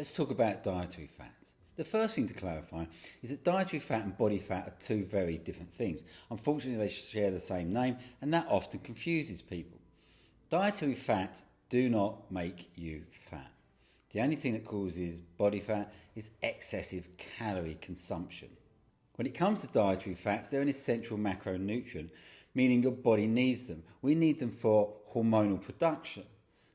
Let's talk about dietary fats. The first thing to clarify is that dietary fat and body fat are two very different things. Unfortunately, they share the same name, and that often confuses people. Dietary fats do not make you fat. The only thing that causes body fat is excessive calorie consumption. When it comes to dietary fats, they're an essential macronutrient, meaning your body needs them. We need them for hormonal production.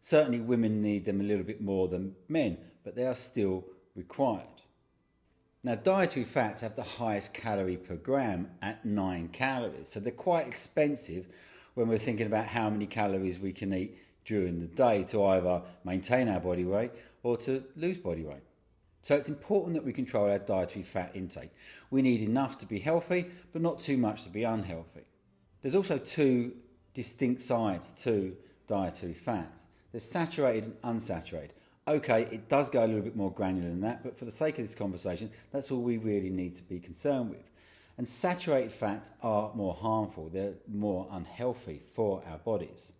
Certainly women need them a little bit more than men, but they are still required. Now, dietary fats have the highest calorie per gram at 9 calories, so they're quite expensive when we're thinking about how many calories we can eat during the day to either maintain our body weight or to lose body weight. So it's important that we control our dietary fat intake. We need enough to be healthy, but not too much to be unhealthy. There's also two distinct sides to dietary fats. There's saturated and unsaturated. Okay, it does go a little bit more granular than that, but for the sake of this conversation, that's all we really need to be concerned with. And saturated fats are more harmful. They're more unhealthy for our bodies.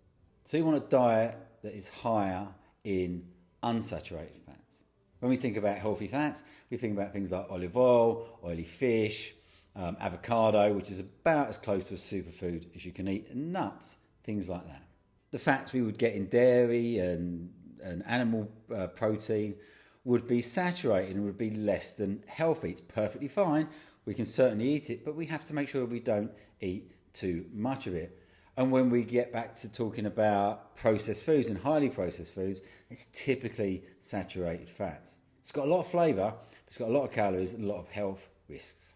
So you want a diet that is higher in unsaturated fats. When we think about healthy fats, we think about things like olive oil, oily fish, avocado, which is about as close to a superfood as you can eat, and nuts, things like that. The fats we would get in dairy and animal protein would be saturated and would be less than healthy. It's perfectly fine. We can certainly eat it, but we have to make sure we don't eat too much of it. And when we get back to talking about processed foods and highly processed foods, it's typically saturated fats. It's got a lot of flavour, it's got a lot of calories and a lot of health risks.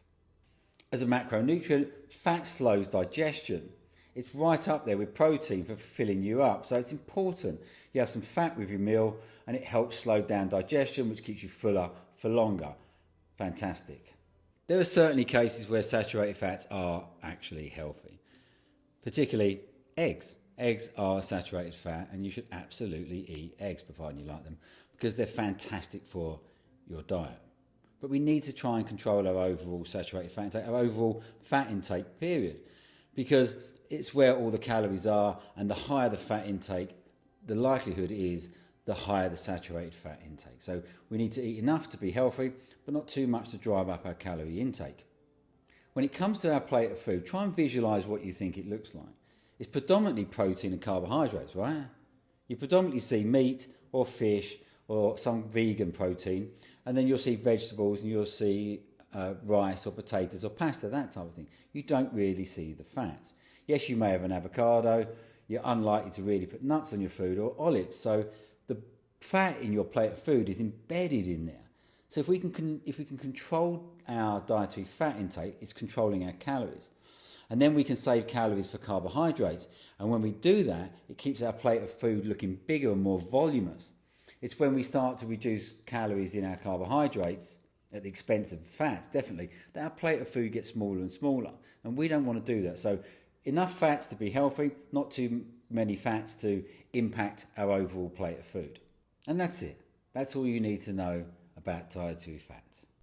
As a macronutrient, fat slows digestion. It's right up there with protein for filling you up, so it's important you have some fat with your meal and it helps slow down digestion, which keeps you fuller for longer. Fantastic. There are certainly cases where saturated fats are actually healthy, particularly eggs. Eggs are saturated fat and you should absolutely eat eggs providing you like them because they're fantastic for your diet. But we need to try and control our overall saturated fat intake, our overall fat intake period, because it's where all the calories are, and the higher the fat intake, the likelihood is the higher the saturated fat intake. So we need to eat enough to be healthy, but not too much to drive up our calorie intake. When it comes to our plate of food, try and visualise what you think it looks like. It's predominantly protein and carbohydrates, right? You predominantly see meat or fish or some vegan protein, and then you'll see vegetables and you'll see rice or potatoes or pasta, that type of thing. You don't really see the fats. Yes, you may have an avocado. You're unlikely to really put nuts on your food or olives. So the fat in your plate of food is embedded in there. So if we can control our dietary fat intake, it's controlling our calories. And then we can save calories for carbohydrates. And when we do that, it keeps our plate of food looking bigger and more voluminous. It's when we start to reduce calories in our carbohydrates at the expense of fats, definitely, that our plate of food gets smaller and smaller. And we don't want to do that. So enough fats to be healthy, not too many fats to impact our overall plate of food. And that's it. That's all you need to know about dietary fats.